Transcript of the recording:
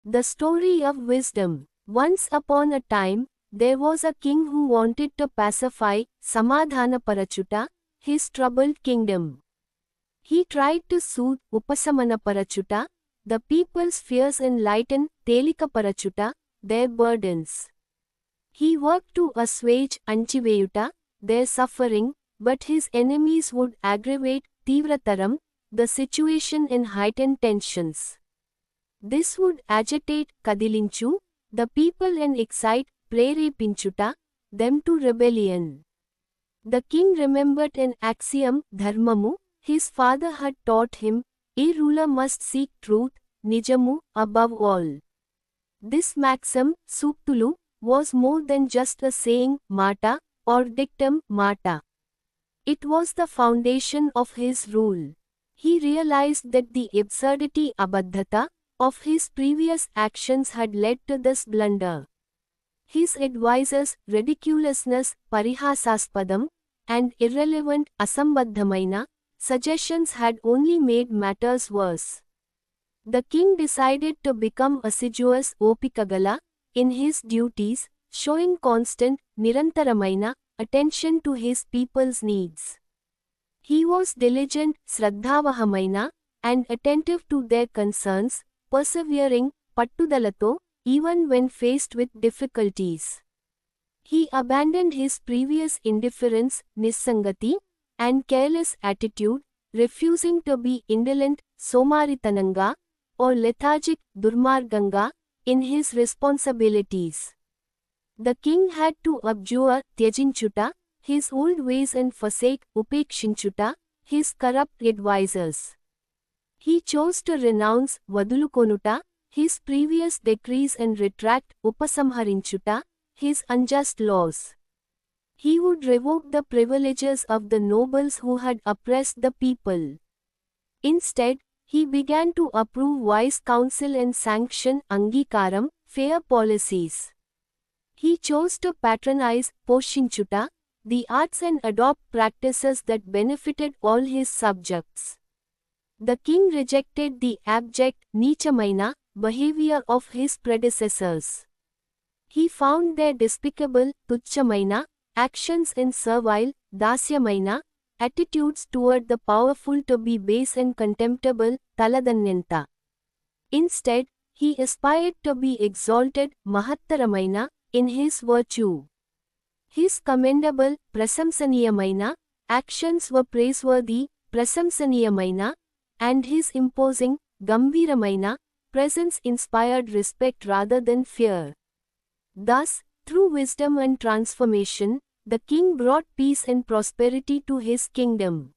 The story of wisdom. Once upon a time, there was a king who wanted to pacify, Samadhanaparachuta, his troubled kingdom. He tried to soothe, Upasamanaparachuta, the people's fears and lighten, Telikaparachuta, their burdens. He worked to assuage, Anchiveyuta, their suffering, but his enemies would aggravate, Tivrataram, the situation in heightened tensions. This would agitate, Kadilinchu, the people and excite, Prerepinchuta, them to rebellion. The king remembered an axiom, Dharmamu, his father had taught him, a ruler must seek truth, Nijamu, above all. This maxim, Suktulu, was more than just a saying, Mata, or dictum, Mata. It was the foundation of his rule. He realized that the absurdity, Abadhata, of his previous actions had led to this blunder. His advisers' ridiculousness, Parihasaspadam, and irrelevant, Asambadhamaina, suggestions had only made matters worse. The king decided to become assiduous, Opikagala, in his duties, showing constant, Nirantaramaina, attention to his people's needs. He was diligent, Sraddhavahamaina, and attentive to their concerns, persevering, Pattudalato, even when faced with difficulties. He abandoned his previous indifference, Nissangati, and careless attitude, refusing to be indolent, Somaritananga, or lethargic, Durmarganga, in his responsibilities. The king had to abjure, Tyajinchuta, his old ways and forsake, Upekshinchuta, his corrupt advisers. He chose to renounce, Vadulukonuta, his previous decrees and retract, Upasamharinchuta, his unjust laws. He would revoke the privileges of the nobles who had oppressed the people. Instead, he began to approve wise counsel and sanction, Angikaram, fair policies. He chose to patronize, Poshinchuta, the arts and adopt practices that benefited all his subjects. The king rejected the abject, Nichamaina, behavior of his predecessors. He found their despicable, Tuchamaina, actions and servile, Dasyamaina, attitudes toward the powerful to be base and contemptible, Taladanyanta. Instead, he aspired to be exalted, Mahattaramaina, in his virtue. His commendable, Prasamsaniyamaina, actions were praiseworthy, Prasamsaniyamaina, and his imposing, Gambhiramaina, presence inspired respect rather than fear. Thus, through wisdom and transformation, the king brought peace and prosperity to his kingdom.